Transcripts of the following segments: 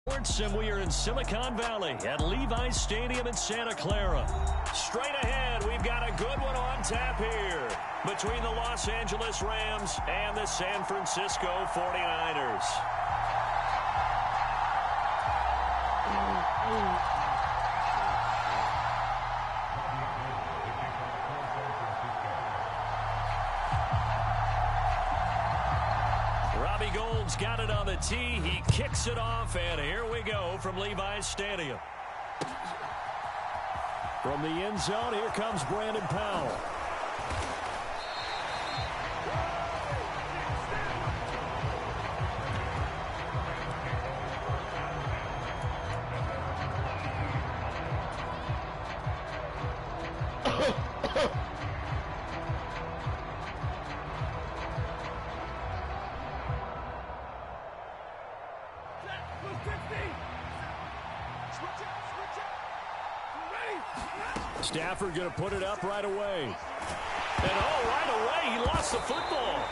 And we are in Silicon Valley at Levi's Stadium in Santa Clara. Straight ahead, we've got a good one on tap here between the Los Angeles Rams and the San Francisco 49ers. Robbie Gould's got it on the tee. He kicks it off, and here we go from Levi's Stadium. From the end zone, here comes Brandon Powell. Stafford going to put it up right away. And right away, he lost the football.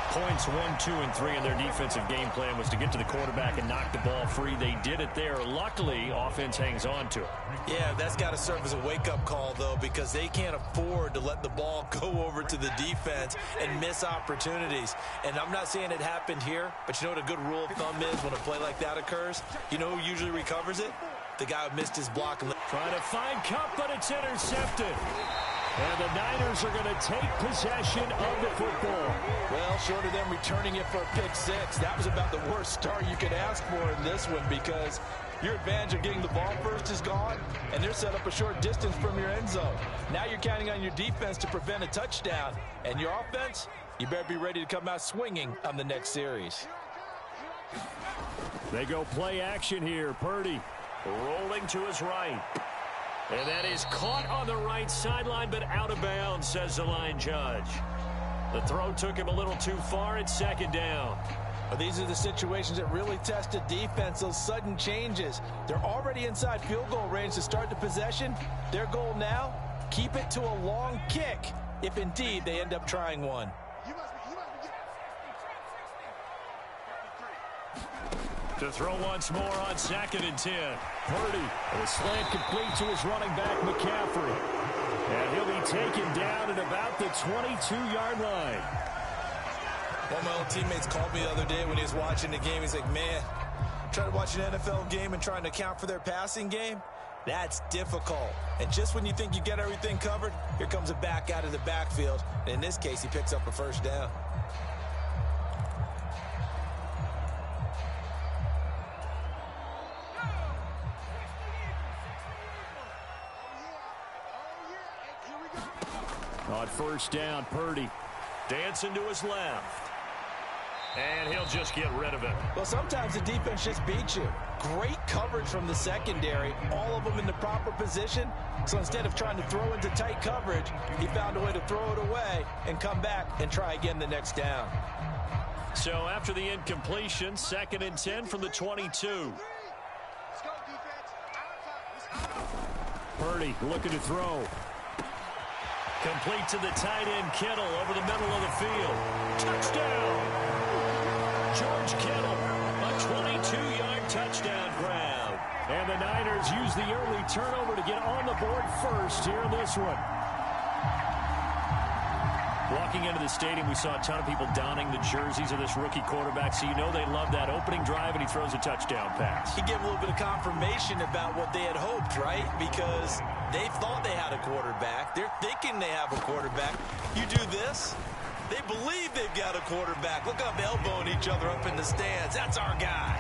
Points 1, 2, and 3 in their defensive game plan was to get to the quarterback and knock the ball free. They did it there. Luckily, offense hangs on to it. Yeah, that's got to serve as a wake-up call, though, because they can't afford to let the ball go over to the defense and miss opportunities. And I'm not saying it happened here, but you know what a good rule of thumb is when a play like that occurs? You know who usually recovers it? The guy who missed his block. Trying to find Cup, but it's intercepted. And the Niners are going to take possession of the football. Well, short of them returning it for a pick six, that was about the worst start you could ask for in this one, because your advantage of getting the ball first is gone, and they're set up a short distance from your end zone. Now you're counting on your defense to prevent a touchdown, and your offense, you better be ready to come out swinging on the next series. They go play action here. Purdy rolling to his right. And that is caught on the right sideline, but out of bounds, says the line judge. The throw took him a little too far. It's second down. Well, these are the situations that really test a defense, those sudden changes. They're already inside field goal range to start the possession. Their goal now, keep it to a long kick, if indeed they end up trying one. To throw once more on 2nd and 10. Purdy, and a slant complete to his running back, McCaffrey. And he'll be taken down at about the 22-yard line. One of my old teammates called me the other day when he was watching the game. He's like, man, trying to watch an NFL game and trying to account for their passing game, that's difficult. And just when you think you get everything covered, here comes a back out of the backfield. And in this case, he picks up a first down. On first down, Purdy dancing to his left. And he'll just get rid of it. Well, sometimes the defense just beats you. Great coverage from the secondary, all of them in the proper position. So instead of trying to throw into tight coverage, he found a way to throw it away and come back and try again the next down. So after the incompletion, 2nd and 10 from the 22. Purdy looking to throw. Complete to the tight end, Kittle, over the middle of the field. Touchdown! George Kittle, a 22-yard touchdown grab. And the Niners use the early turnover to get on the board first here in this one. Walking into the stadium, we saw a ton of people donning the jerseys of this rookie quarterback, so you know they love that opening drive, and he throws a touchdown pass. He gave a little bit of confirmation about what they had hoped, right? Because they thought they had a quarterback. They're thinking they have a quarterback. You do this, they believe they've got a quarterback. Look up, elbowing each other up in the stands. That's our guy.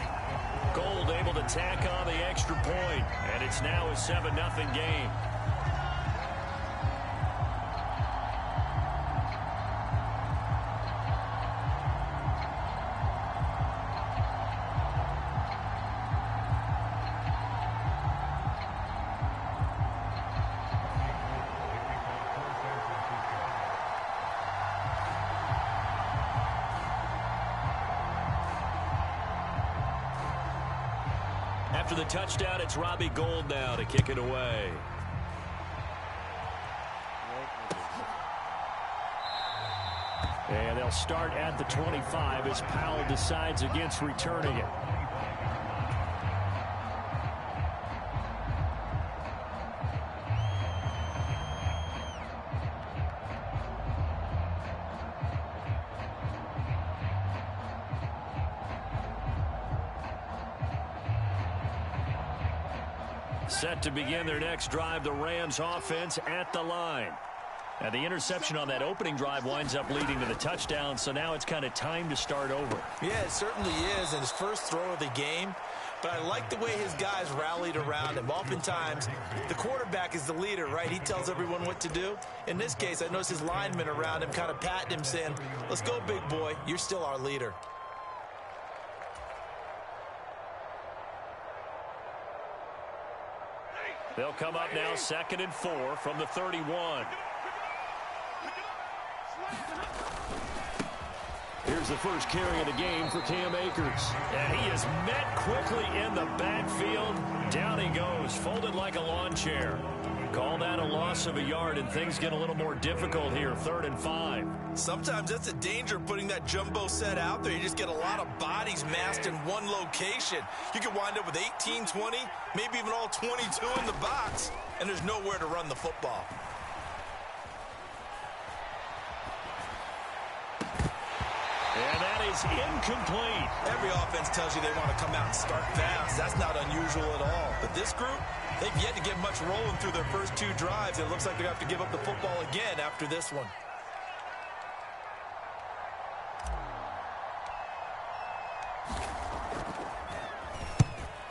Gold able to tack on the extra point, and it's now a 7-0 game. After the touchdown, it's Robbie Gould now to kick it away. And they'll start at the 25 as Powell decides against returning it. Set to begin their next drive, the Rams offense at the line. Now, the interception on that opening drive winds up leading to the touchdown, so now it's kind of time to start over. Yeah, it certainly is, and his first throw of the game. But I like the way his guys rallied around him. Oftentimes, the quarterback is the leader, right? He tells everyone what to do. In this case, I noticed his linemen around him kind of patting him, saying, let's go, big boy. You're still our leader. They'll come up now 2nd and 4 from the 31. Here's the first carry of the game for Cam Akers. And he is met quickly in the backfield. Down he goes, folded like a lawn chair. Call that a loss of a yard, and things get a little more difficult here, 3rd and 5. Sometimes that's the danger of putting that jumbo set out there. You just get a lot of bodies massed in one location. You could wind up with 18, 20, maybe even all 22 in the box, and there's nowhere to run the football. And that is incomplete. Every offense tells you they want to come out and start fast. That's not unusual at all. But this group, they've yet to get much rolling through their first 2 drives. It looks like they're going to have to give up the football again after this one.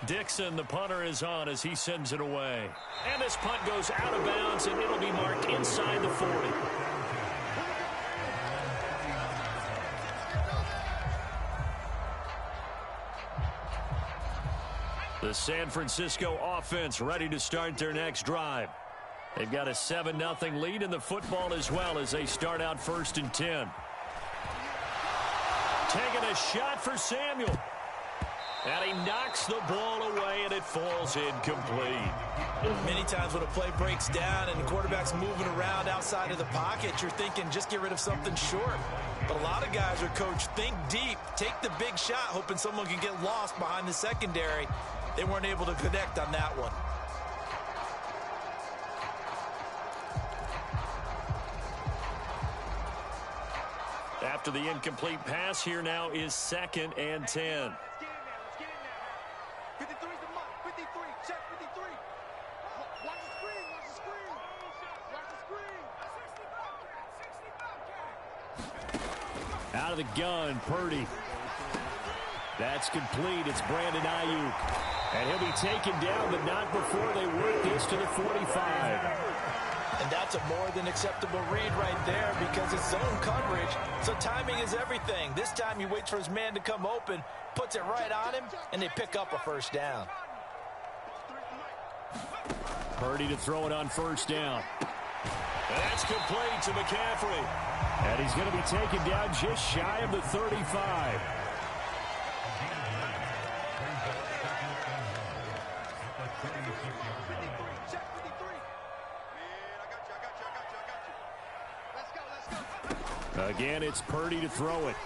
Dixon, the punter, is on as he sends it away. And this punt goes out of bounds, and it'll be marked inside the 40. The San Francisco offense ready to start their next drive. They've got a 7-0 lead in the football as well as they start out 1st and 10. Taking a shot for Samuel. And he knocks the ball away, and it falls incomplete. Many times when a play breaks down and the quarterback's moving around outside of the pocket, you're thinking just get rid of something short. But a lot of guys are coached, think deep, take the big shot, hoping someone can get lost behind the secondary. They weren't able to connect on that one. After the incomplete pass, here now is 2nd and 10. Out of the gun, Purdy. That's complete. It's Brandon Ayuk. And he'll be taken down, but not before they work this to the 45. And that's a more than acceptable read right there because it's zone coverage, so timing is everything. This time he waits for his man to come open, puts it right on him, and they pick up a 1st down. Purdy to throw it on 1st down. That's complete to McCaffrey. And he's going to be taken down just shy of the 35. Again, it's Purdy to throw it.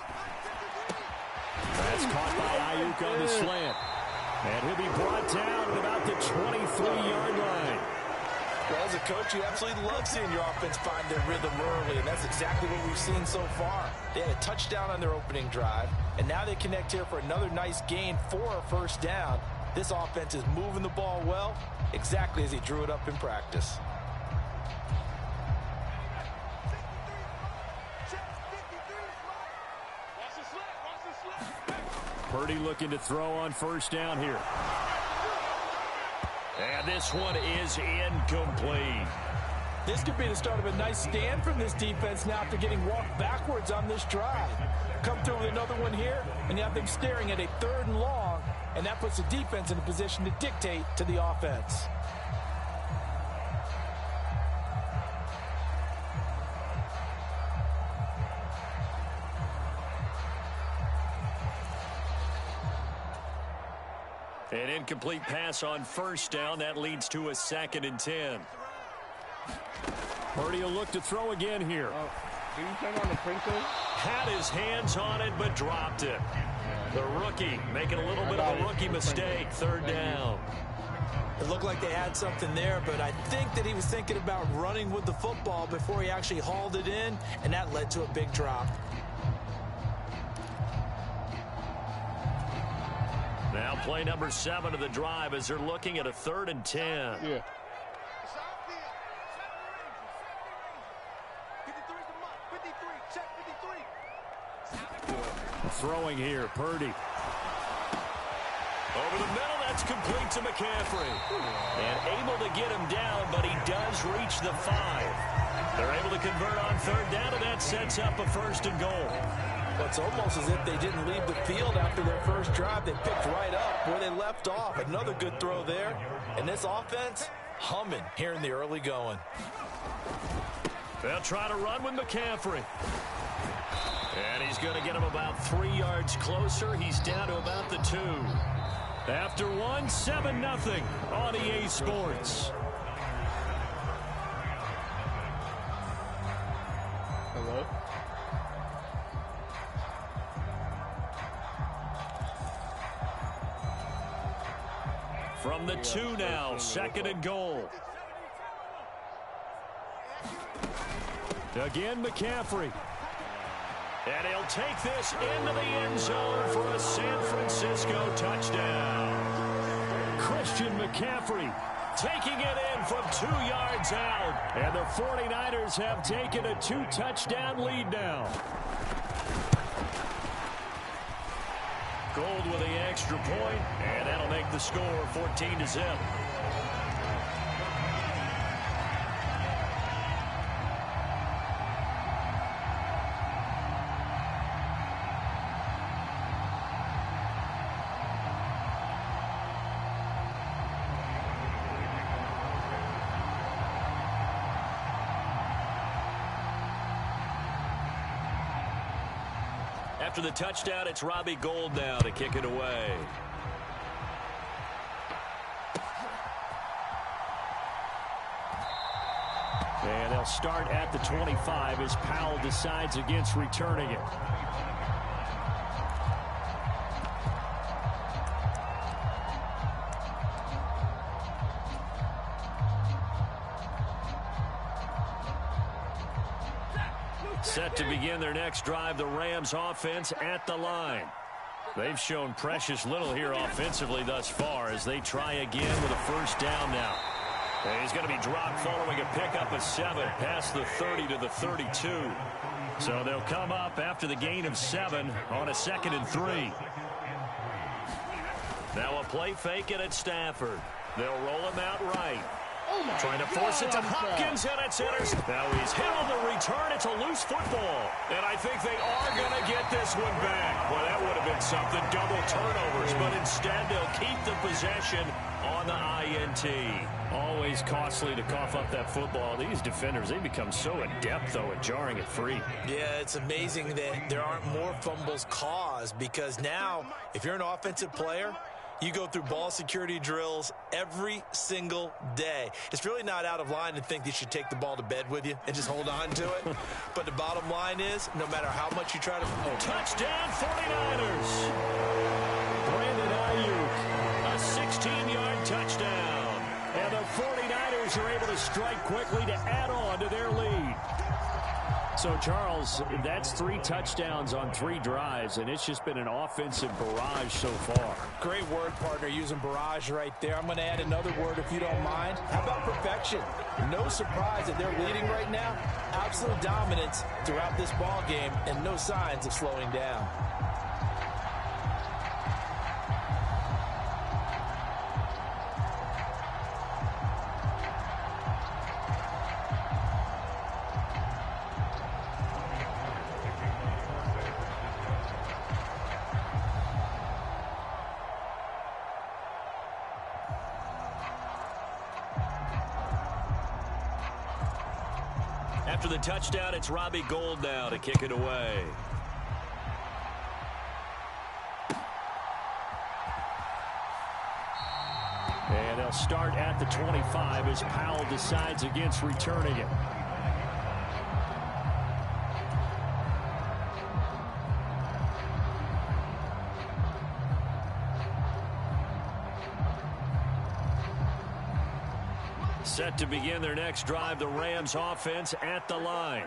That's caught by Ayuk on the slant. And he'll be brought down at about the 23-yard line. Well, as a coach, you absolutely love seeing your offense find their rhythm early, and that's exactly what we've seen so far. They had a touchdown on their opening drive, and now they connect here for another nice gain for a 1st down. This offense is moving the ball well, exactly as he drew it up in practice. Purdy looking to throw on 1st down here. And this one is incomplete. This could be the start of a nice stand from this defense now after getting walked backwards on this drive. Come through with another one here, and you have them staring at a 3rd and long, and that puts the defense in a position to dictate to the offense. An incomplete pass on 1st down. That leads to a 2nd and 10. Purdy will look to throw again here. Did you turn on the printer? Had his hands on it, but dropped it. The rookie making a little bit of a rookie mistake. 3rd down. It looked like they had something there, but I think that he was thinking about running with the football before he actually hauled it in, and that led to a big drop. Now play number 7 of the drive as they're looking at a 3rd and 10. Yeah. Throwing here, Purdy. Over the middle, that's complete to McCaffrey. And able to get him down, but he does reach the 5. They're able to convert on 3rd down, and that sets up a 1st and goal. Well, it's almost as if they didn't leave the field after their first drive. They picked right up where they left off. Another good throw there. And this offense, humming here in the early going. They'll try to run with McCaffrey. And he's going to get him about 3 yards closer. He's down to about the 2. After 1, 7-0 on EA Sports. Hello? From the 2 now, 2nd and goal. Again, McCaffrey. And he'll take this into the end zone for a San Francisco touchdown. Christian McCaffrey taking it in from 2 yards out. And the 49ers have taken a 2-touchdown lead now. Gold with the extra point, and that'll make the score 14-0. After the touchdown, it's Robbie Gould now to kick it away. And they'll start at the 25 as Powell decides against returning it. Set to begin their next drive, the Rams offense at the line. They've shown precious little here offensively thus far as they try again with a 1st down now. And he's going to be dropped following a pickup of 7 past the 30 to the 32. So they'll come up after the gain of 7 on a 2nd and 3. Now a play fake it at Stafford. They'll roll him out right. Trying to force it to Hopkins, and it's intercepted. Now he's hit on the return. It's a loose football. And I think they are going to get this one back. Well, that would have been something. Double turnovers, but instead they'll keep the possession on the INT. Always costly to cough up that football. These defenders, they become so adept, though, at jarring it free. Yeah, it's amazing that there aren't more fumbles caused because now, if you're an offensive player, you go through ball security drills every single day. It's really not out of line to think you should take the ball to bed with you and just hold on to it. But the bottom line is, no matter how much you try to... Touchdown, 49ers! Brandon Ayuk, a 16-yard touchdown. And the 49ers are able to strike quickly to add on to their lead. So, Charles, that's 3 touchdowns on 3 drives, and it's just been an offensive barrage so far. Great word, partner, using barrage right there. I'm going to add another word if you don't mind. How about perfection? No surprise that they're leading right now. Absolute dominance throughout this ball game and no signs of slowing down. After the touchdown, it's Robbie Gould now to kick it away. And they'll start at the 25 as Powell decides against returning it. Set to begin their next drive, the Rams offense at the line.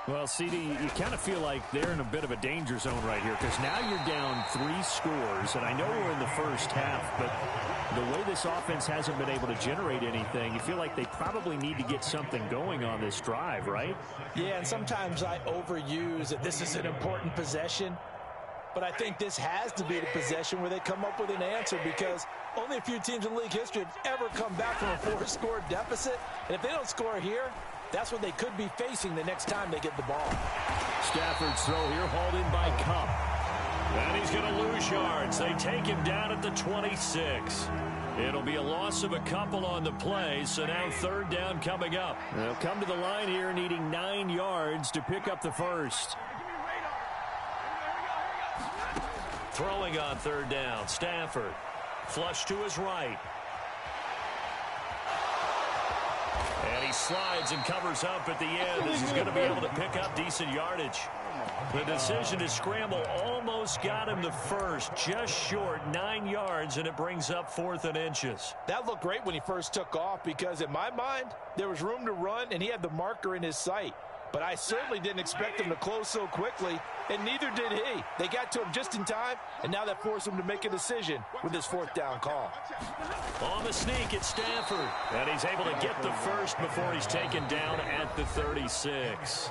Well, CD, you kind of feel like they're in a bit of a danger zone right here because now you're down 3 scores, and I know we're in the first half, but the way this offense hasn't been able to generate anything, you feel like they probably need to get something going on this drive, right? Yeah, and sometimes I overuse that this is an important possession, but I think this has to be the possession where they come up with an answer because only a few teams in league history have ever come back from a 4-score deficit, and if they don't score here, that's what they could be facing the next time they get the ball. Stafford's throw here hauled in by Cup. And he's going to lose yards. They take him down at the 26. It'll be a loss of a couple on the play, so now 3rd down coming up. They'll come to the line here needing 9 yards to pick up the first. Throwing on 3rd down, Stafford. Flush to his right. And he slides and covers up at the end as he's going to be able to pick up decent yardage. The decision to scramble almost got him the first, just short 9 yards, and it brings up 4th and inches. That looked great when he first took off because in my mind, there was room to run and he had the marker in his sight. But I certainly didn't expect him to close so quickly, and neither did he. They got to him just in time, and now that forced him to make a decision with his 4th down call. On the sneak, it's Stafford, and he's able to get the first before he's taken down at the 36.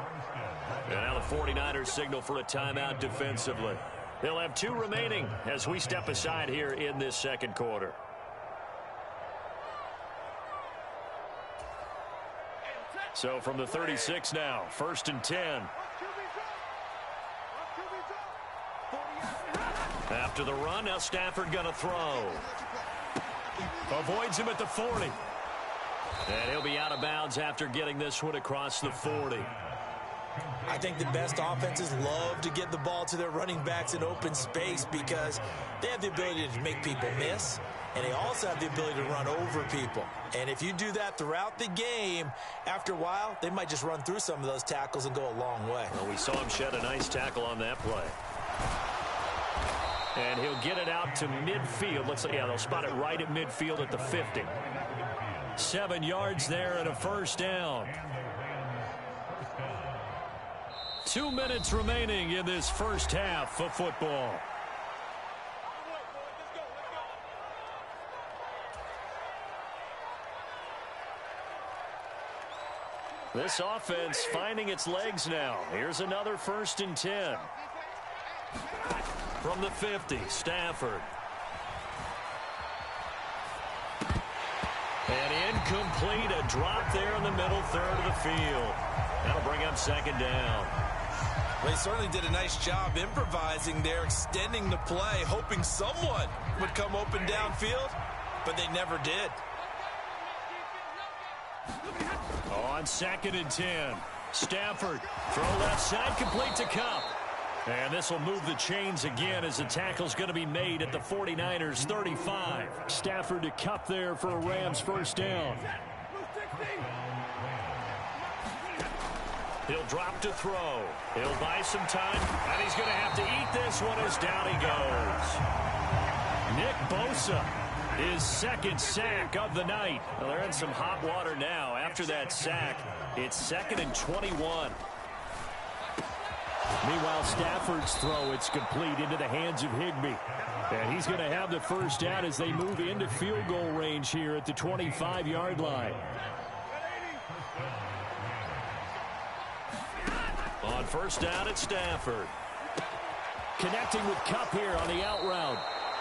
And now the 49ers signal for a timeout defensively. They'll have 2 remaining as we step aside here in this second quarter. So from the 36 now, 1st and 10. After the run, now Stafford going to throw. Avoids him at the 40. And he'll be out of bounds after getting this one across the 40. I think the best offenses love to get the ball to their running backs in open space because they have the ability to make people miss, and they also have the ability to run over people. And if you do that throughout the game, after a while, they might just run through some of those tackles and go a long way. Well, we saw him shed a nice tackle on that play. And he'll get it out to midfield. Looks like, yeah, they'll spot it right at midfield at the 50. 7 yards there and a 1st down. 2 minutes remaining in this first half of football. This offense finding its legs now. Here's another 1st and 10. From the 50, Stafford. And incomplete, a drop there in the middle 3rd of the field. That'll bring up 2nd down. Well, he certainly did a nice job improvising there, extending the play, hoping someone would come open downfield, but they never did. On 2nd and 10, Stafford, throw left side, complete to Cup. And this will move the chains again as the tackle's going to be made at the 49ers 35. Stafford to Cup there for a Rams 1st down. He'll drop to throw. He'll buy some time, and he's going to have to eat this one as down he goes. Nick Bosa, his 2nd sack of the night. Well, they're in some hot water now. After that sack, it's 2nd and 21. Meanwhile, Stafford's throw, it's complete into the hands of Higbee. And he's going to have the 1st down as they move into field goal range here at the 25-yard line. On 1st down, it's Stafford. Connecting with Cup here on the out route.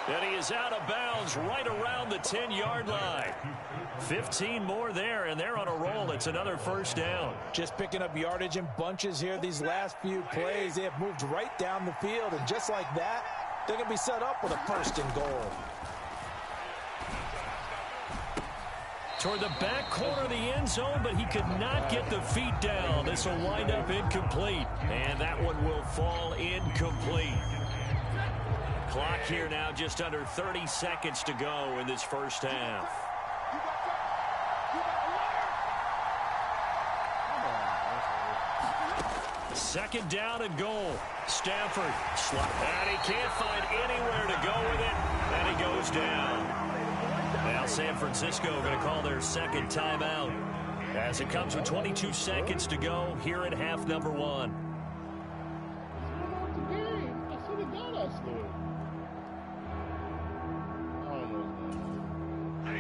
And he is out of bounds right around the 10-yard line. 15 more there, and they're on a roll. It's another 1st down. Just picking up yardage in bunches here these last few plays. They have moved right down the field, and just like that, they're going to be set up with a 1st and goal. Toward the back corner of the end zone, but he could not get the feet down. This will wind up incomplete, and that one will fall incomplete. Clock here now just under 30 seconds to go in this first half. Second down and goal. Stafford, and he can't find anywhere to go with it, and he goes down. Now San Francisco going to call their 2nd timeout. as it comes with 22 seconds to go here at half number 1.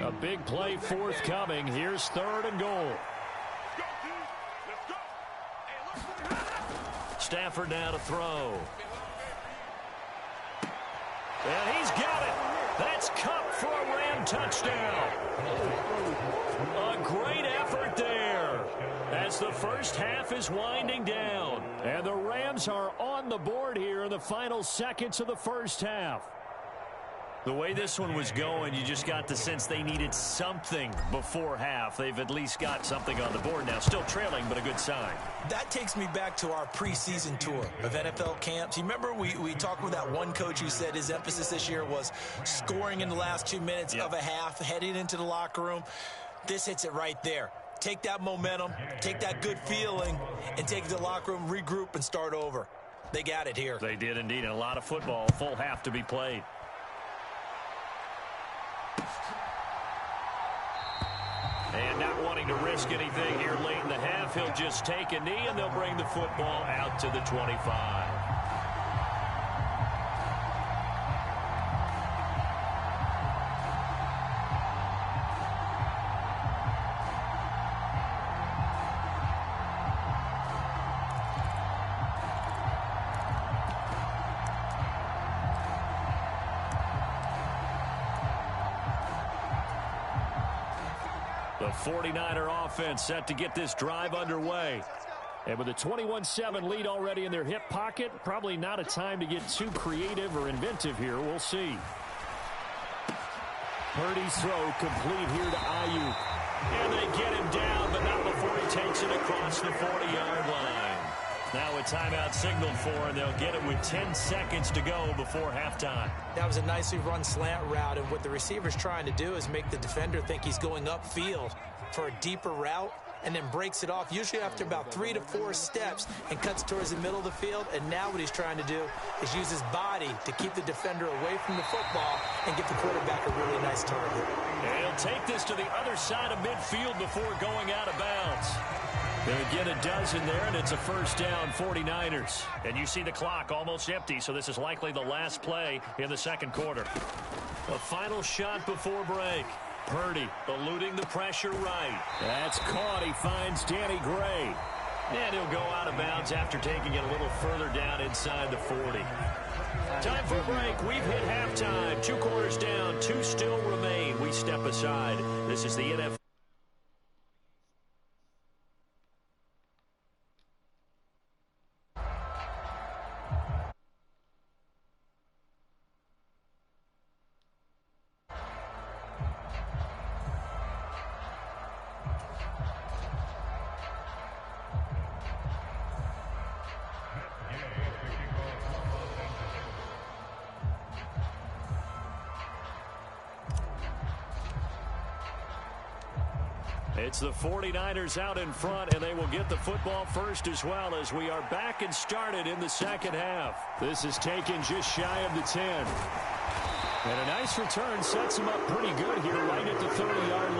A big play forthcoming. Here's 3rd and goal. Stafford now to throw. And he's got it. That's Cup for a Ram touchdown. A great effort there as the first half is winding down. And the Rams are on the board here in the final seconds of the first half. The way this one was going, you just got the sense they needed something before half. They've at least got something on the board now. Still trailing, but a good sign. That takes me back to our preseason tour of NFL camps. You remember we talked with that one coach who said his emphasis this year was scoring in the last 2 minutes of a half, heading into the locker room. This hits it right there. Take that momentum, take that good feeling, and take it to the locker room, regroup, and start over. They got it here. They did indeed, and a lot of football, full half to be played. And not wanting to risk anything here late in the half, he'll just take a knee, and they'll bring the football out to the 25. The 49er offense set to get this drive underway. And with a 21-7 lead already in their hip pocket, probably not a time to get too creative or inventive here. We'll see. Purdy's throw complete here to Ayuk. And they get him down, but not before he takes it across the 40-yard line. Now a timeout signaled for, and they'll get it with 10 seconds to go before halftime. That was a nicely run slant route, and what the receiver's trying to do is make the defender think he's going upfield for a deeper route, and then breaks it off, usually after about 3 to 4 steps, and cuts towards the middle of the field. And now what he's trying to do is use his body to keep the defender away from the football and get the quarterback a really nice target. And he'll take this to the other side of midfield before going out of bounds. They'll get a dozen there, and it's a first down, 49ers. And you see the clock almost empty, so this is likely the last play in the second quarter. A final shot before break. Purdy eluding the pressure right. That's caught. He finds Danny Gray. And he'll go out of bounds after taking it a little further down inside the 40. Time for a break. We've hit halftime. 2 quarters down. 2 still remain. We step aside. This is the NFL. It's the 49ers out in front, and they will get the football first as well as we are back and started in the second half. This is taken just shy of the 10. And a nice return sets them up pretty good here right at the 30-yard